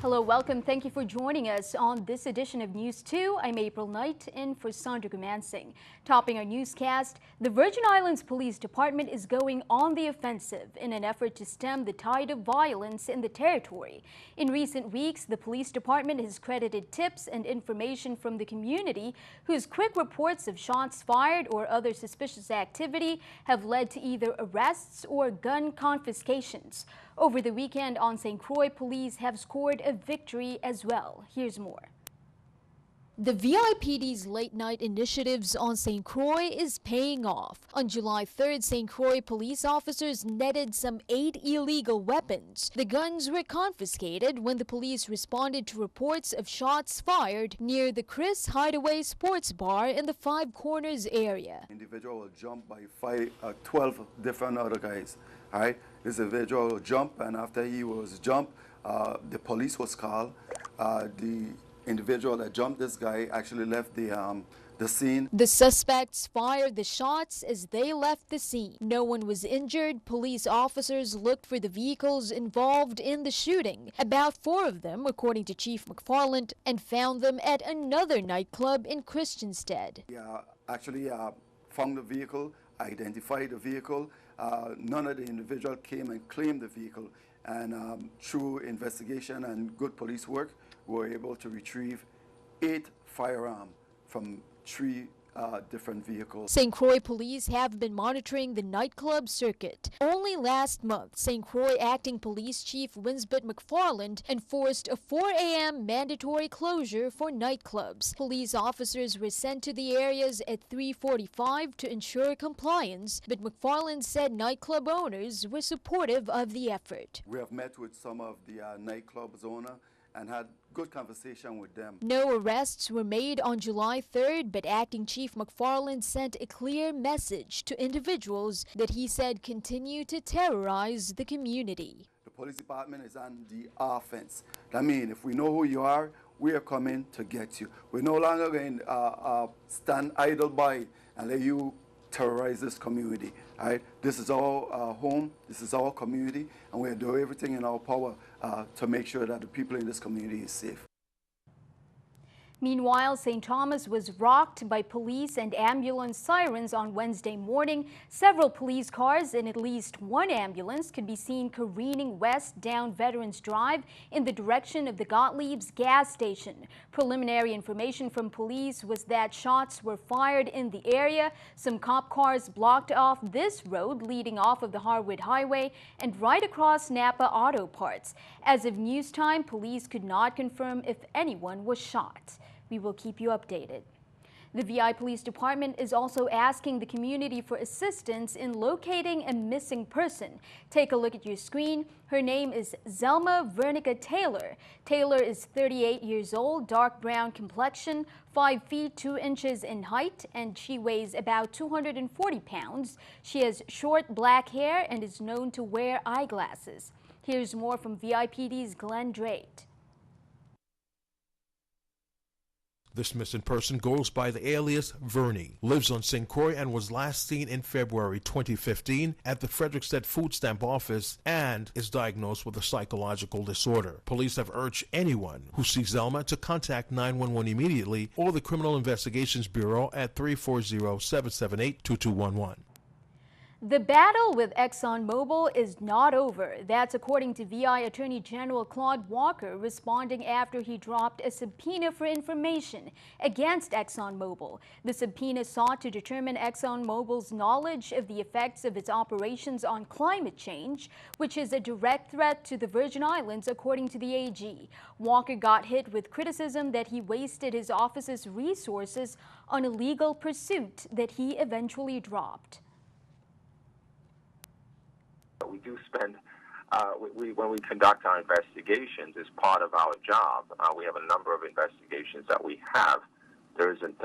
Hello, welcome. Thank you for joining us on this edition of News 2. I'm April Knight in for Sandra Gumansing. Topping our newscast, the Virgin Islands Police Department is going on the offensive in an effort to stem the tide of violence in the territory. In recent weeks, the police department has credited tips and information from the community whose quick reports of shots fired or other suspicious activity have led to either arrests or gun confiscations. Over the weekend on St. Croix, police have scored a victory as well. Here's more. The VIPD's late-night initiatives on St. Croix is paying off. On July 3rd, St. Croix police officers netted some 8 illegal weapons. The guns were confiscated when the police responded to reports of shots fired near the Chris Hideaway Sports Bar in the Five Corners area. Individual will jump by 12 different other guys. All right, this individual will jump, and after he was jumped, the police was called. The individual that jumped this guy actually left the scene. The suspects fired the shots as they left the scene. No one was injured. Police officers looked for the vehicles involved in the shooting, about 4 of them, according to Chief McFarland, and found them at another nightclub in Christiansted. Yeah, actually found the vehicle, identified the vehicle. None of the individual came and claimed the vehicle, and through investigation and good police work, we were able to retrieve 8 firearms from 3 different vehicles. St. Croix police have been monitoring the nightclub circuit. Only last month, St. Croix Acting Police Chief Winsbett McFarland enforced a 4 a.m. mandatory closure for nightclubs. Police officers were sent to the areas at 3:45 to ensure compliance, but McFarland said nightclub owners were supportive of the effort. We have met with some of the nightclubs owners and had good conversation with them. No arrests were made on July 3rd, but Acting Chief McFarland sent a clear message to individuals that he said continue to terrorize the community. The police department is on the offense. That means if we know who you are, we are coming to get you. We're no longer going to stand idle by and let you terrorize this community. All right? This is our home, this is our community, and we'll do everything in our power to make sure that the people in this community is safe. Meanwhile, St. Thomas was rocked by police and ambulance sirens on Wednesday morning. Several police cars and at least 1 ambulance could be seen careening west down Veterans Drive in the direction of the Gottlieb's gas station. Preliminary information from police was that shots were fired in the area. Some cop cars blocked off this road leading off of the Harwood Highway and right across Napa Auto Parts. As of news time, police could not confirm if anyone was shot. We will keep you updated. The VI Police Department is also asking the community for assistance in locating a missing person. Take a look at your screen. Her name is Zelma Vernica Taylor. Taylor is 38 years old, dark brown complexion, 5 feet 2 inches in height, and she weighs about 240 pounds. She has short black hair and is known to wear eyeglasses. Here's more from VIPD's Glenn Drake. This missing person goes by the alias Vernie, lives on St. Croix and was last seen in February 2015 at the Frederickstead Food Stamp Office and is diagnosed with a psychological disorder. Police have urged anyone who sees Zelma to contact 911 immediately or the Criminal Investigations Bureau at 340-778-2211. The battle with ExxonMobil is not over. That's according to VI Attorney General Claude Walker, responding after he dropped a subpoena for information against ExxonMobil. The subpoena sought to determine ExxonMobil's knowledge of the effects of its operations on climate change, which is a direct threat to the Virgin Islands, according to the AG. Walker got hit with criticism that he wasted his office's resources on a legal pursuit that he eventually dropped. We do spend, when we conduct our investigations, as part of our job, we have a number of investigations that we have. There isn't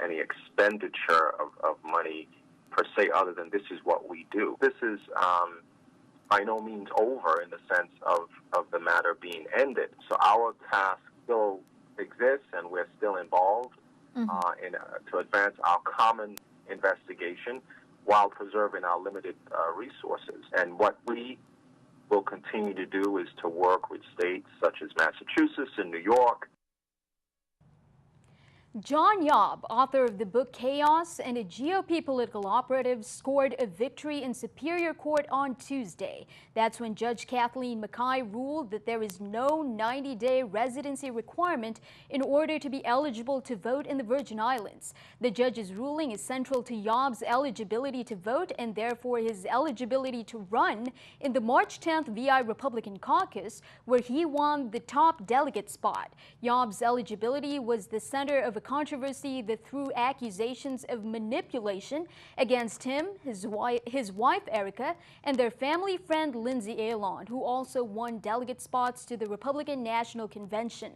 any expenditure of money per se, other than this is what we do. This is by no means over in the sense of the matter being ended. So our task still exists, and we're still involved to advance our common investigation while preserving our limited resources. And what we we'll continue to do is to work with states such as Massachusetts and New York. John Yob, author of the book Chaos, and a GOP political operative, scored a victory in Superior Court on Tuesday. That's when Judge Kathleen Mackay ruled that there is no 90-day residency requirement in order to be eligible to vote in the Virgin Islands. The judge's ruling is central to Yob's eligibility to vote and therefore his eligibility to run in the March 10th VI Republican caucus, where he won the top delegate spot. Yob's eligibility was the center of a controversy that threw accusations of manipulation against him, his wife Erica, and their family friend Lindsay Alon, who also won delegate spots to the Republican National Convention.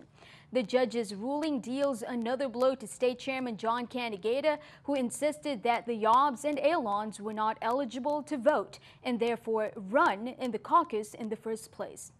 The judge's ruling deals another blow to State Chairman John Canegata, who insisted that the Yobs and Alons were not eligible to vote and therefore run in the caucus in the first place.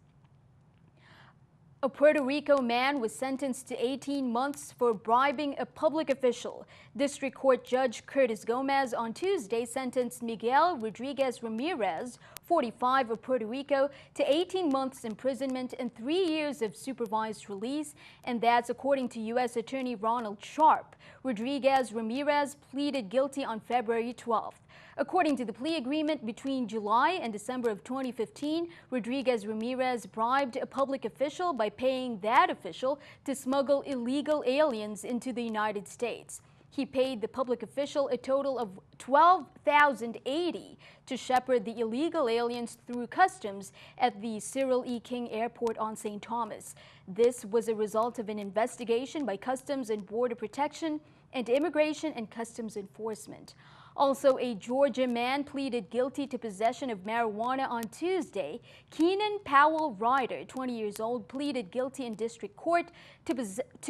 A Puerto Rico man was sentenced to 18 months for bribing a public official. District Court Judge Curtis Gomez on Tuesday sentenced Miguel Rodriguez Ramirez, 45, of Puerto Rico, to 18 months imprisonment and 3 years of supervised release, and that's according to U.S. Attorney Ronald Sharp. Rodriguez Ramirez pleaded guilty on February 12th. According to the plea agreement, between July and December of 2015, Rodriguez Ramirez bribed a public official by paying that official to smuggle illegal aliens into the United States. He paid the public official a total of $12,080 to shepherd the illegal aliens through customs at the Cyril E. King Airport on St. Thomas. This was a result of an investigation by Customs and Border Protection and Immigration and Customs Enforcement. Also, a Georgia man pleaded guilty to possession of marijuana on Tuesday. Keenan Powell Ryder, 20 years old, pleaded guilty in district court to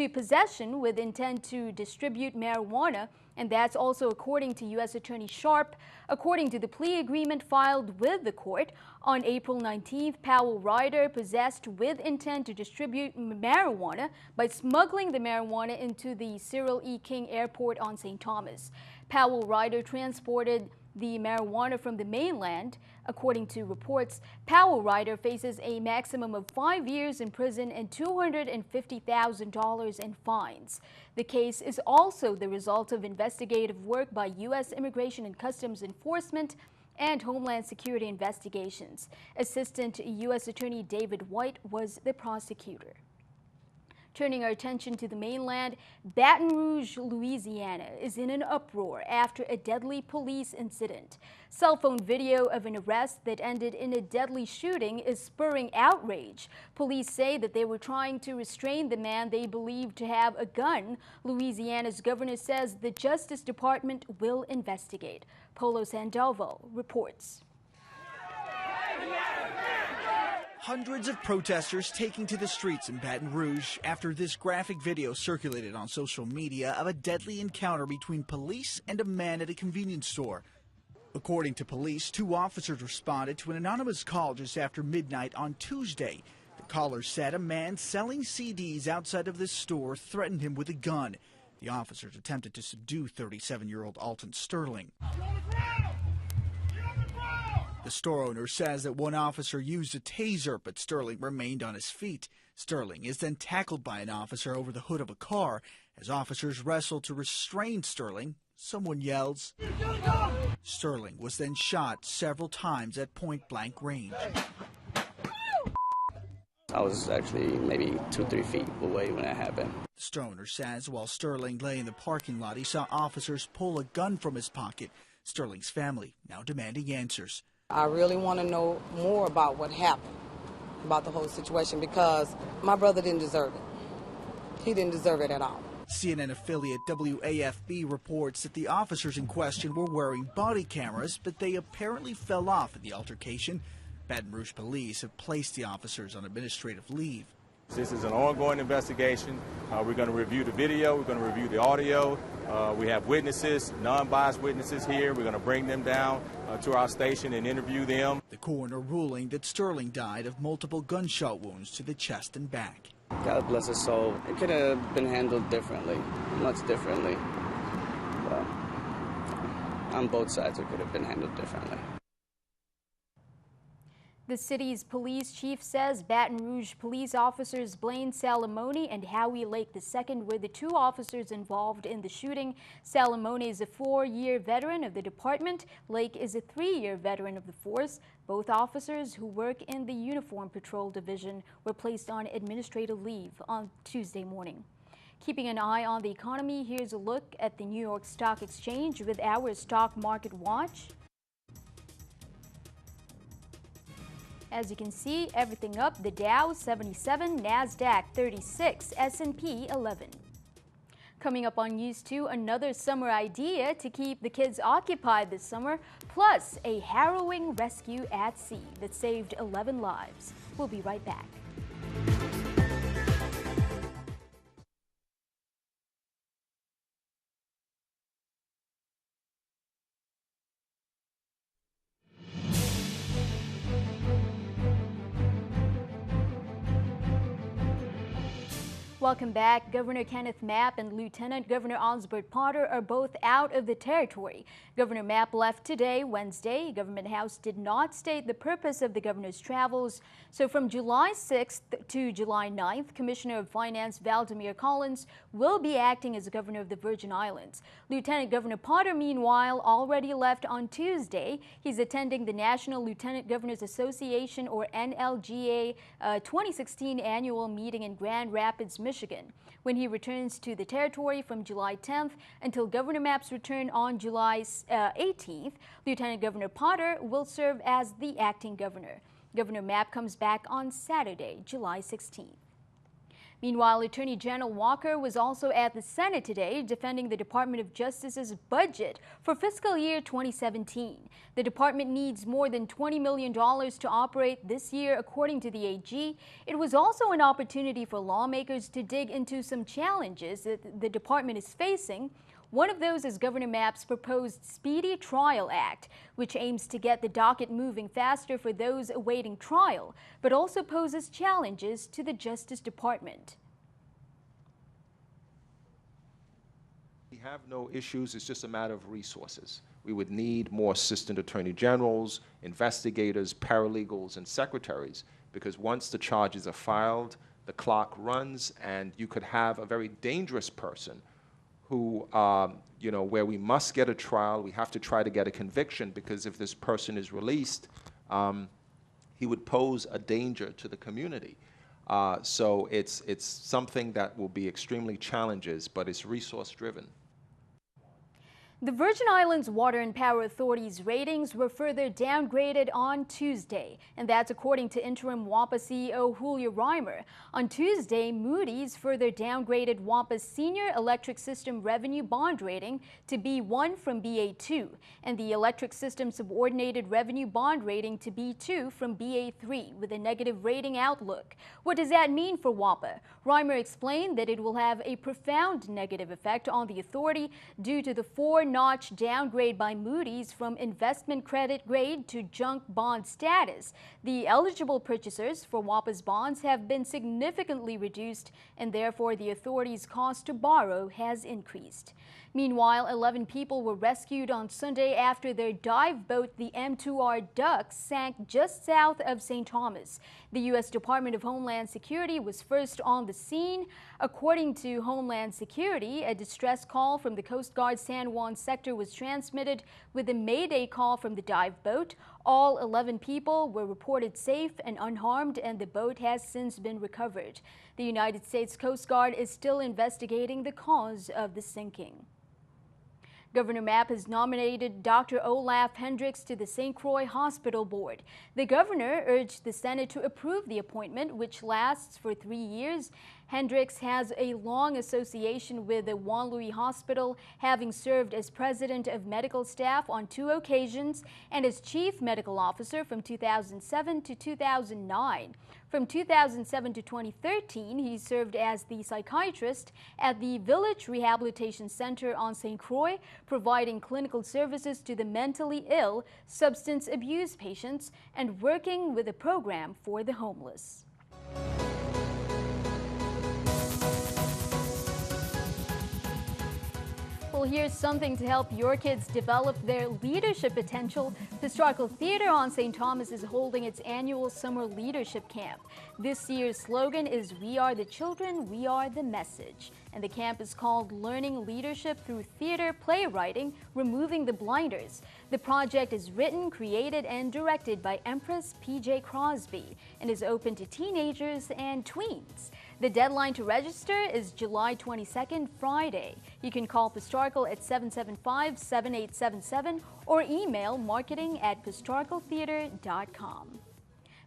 possession with intent to distribute marijuana, and that's also according to U.S. Attorney Sharp. According to the plea agreement filed with the court, on April 19th, Powell Ryder possessed with intent to distribute marijuana by smuggling the marijuana into the Cyril E. King Airport on St. Thomas. Powell Ryder transported the marijuana from the mainland. According to reports, Powell Ryder faces a maximum of 5 years in prison and $250,000 in fines. The case is also the result of investigative work by U.S. Immigration and Customs Enforcement and Homeland Security investigations. Assistant U.S. Attorney David White was the prosecutor. Turning our attention to the mainland, Baton Rouge, Louisiana is in an uproar after a deadly police incident. Cell phone video of an arrest that ended in a deadly shooting is spurring outrage. Police say that they were trying to restrain the man they believe to have a gun. Louisiana's governor says the Justice Department will investigate. Polo Sandoval reports. Hundreds of protesters taking to the streets in Baton Rouge after this graphic video circulated on social media of a deadly encounter between police and a man at a convenience store. According to police, 2 officers responded to an anonymous call just after midnight on Tuesday. The caller said a man selling CDs outside of this store threatened him with a gun. The officers attempted to subdue 37-year-old Alton Sterling. The store owner says that one officer used a taser, but Sterling remained on his feet. Sterling is then tackled by an officer over the hood of a car. As officers wrestle to restrain Sterling, someone yells. Sterling was then shot several times at point-blank range. I was actually maybe 2-3 feet away when that happened. The store owner says while Sterling lay in the parking lot, he saw officers pull a gun from his pocket. Sterling's family now demanding answers. I really want to know more about what happened, about the whole situation, because my brother didn't deserve it. He didn't deserve it at all. CNN affiliate WAFB reports that the officers in question were wearing body cameras, but they apparently fell off in the altercation. Baton Rouge police have placed the officers on administrative leave. This is an ongoing investigation. We're going to review the video. We're going to review the audio. We have witnesses, non-biased witnesses here. We're going to bring them down to our station and interview them. The coroner ruling that Sterling died of multiple gunshot wounds to the chest and back. God bless his soul. It could have been handled differently, much differently. But on both sides, it could have been handled differently. The city's police chief says Baton Rouge police officers Blaine Salamone and Howie Lake II were the two officers involved in the shooting. Salamone is a 4-year veteran of the department. Lake is a 3-year veteran of the force. Both officers, who work in the Uniform Patrol Division, were placed on administrative leave on Tuesday morning. Keeping an eye on the economy, here's a look at the New York Stock Exchange with our Stock Market Watch. As you can see, everything up. The Dow 77, NASDAQ 36, S&P 11. Coming up on News 2, another summer idea to keep the kids occupied this summer, plus a harrowing rescue at sea that saved 11 lives. We'll be right back. Welcome back. Governor Kenneth Mapp and Lieutenant Governor Osbert Potter are both out of the territory. Governor Mapp left today, Wednesday. Government House did not state the purpose of the governor's travels. So from July 6th to July 9th, Commissioner of Finance Valdemar Collins will be acting as governor of the Virgin Islands. Lieutenant Governor Potter, meanwhile, already left on Tuesday. He's attending the National Lieutenant Governors Association, or NLGA, 2016 annual meeting in Grand Rapids, Michigan. When he returns to the territory from July 10th until Governor Mapp's return on July 18th, Lieutenant Governor Potter will serve as the acting governor. Governor Mapp comes back on Saturday, July 16th. Meanwhile, Attorney General Walker was also at the Senate today defending the Department of Justice's budget for fiscal year 2017. The department needs more than $20 million to operate this year, according to the AG. It was also an opportunity for lawmakers to dig into some challenges that the department is facing. One of those is Governor Mapp's proposed Speedy Trial Act, which aims to get the docket moving faster for those awaiting trial, but also poses challenges to the Justice Department. We have no issues. It's just a matter of resources. We would need more assistant attorney generals, investigators, paralegals, and secretaries, because once the charges are filed, the clock runs, and you could have a very dangerous person who, where we must get a trial, we have to try to get a conviction, because if this person is released, he would pose a danger to the community. So it's something that will be extremely challenging, but it's resource driven. The Virgin Islands Water and Power Authority's ratings were further downgraded on Tuesday, and that's according to interim WAPA CEO Julio Ryder. On Tuesday, Moody's further downgraded WAPA's Senior Electric System Revenue Bond rating to B1 from BA2, and the Electric System Subordinated Revenue Bond rating to B2 from BA3, with a negative rating outlook. What does that mean for WAPA? Ryder explained that it will have a profound negative effect on the authority due to the 4-notch downgrade by Moody's from investment credit grade to junk bond status. The eligible purchasers for WAPA's bonds have been significantly reduced, and therefore the authority's cost to borrow has increased. Meanwhile, 11 people were rescued on Sunday after their dive boat, the M2R Duck, sank just south of St. Thomas. The U.S. Department of Homeland Security was first on the scene. According to Homeland Security, a distress call from the Coast Guard San Juan sector was transmitted with a mayday call from the dive boat. All 11 people were reported safe and unharmed, and the boat has since been recovered. The United States Coast Guard is still investigating the cause of the sinking. Governor Mapp has nominated Dr. Olaf Hendricks to the St. Croix Hospital Board. The governor urged the Senate to approve the appointment, which lasts for 3 years. Hendricks has a long association with the Juan Louis Hospital, having served as president of medical staff on 2 occasions and as chief medical officer from 2007 to 2009. From 2007 to 2013, he served as the psychiatrist at the Village Rehabilitation Center on St. Croix, providing clinical services to the mentally ill, substance abuse patients, and working with a program for the homeless. Well, here's something to help your kids develop their leadership potential. Historical Theater on St. Thomas is holding its annual summer leadership camp. This year's slogan is "We are the children, we are the message." And the camp is called Learning Leadership Through Theater Playwriting, Removing the Blinders. The project is written, created, and directed by Empress P.J. Crosby and is open to teenagers and tweens. The deadline to register is July 22nd, Friday. You can call Pistarckle at 775-7877 or email marketing@pistarckletheater.com.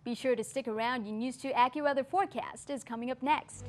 Be sure to stick around. Your News 2 AccuWeather forecast is coming up next.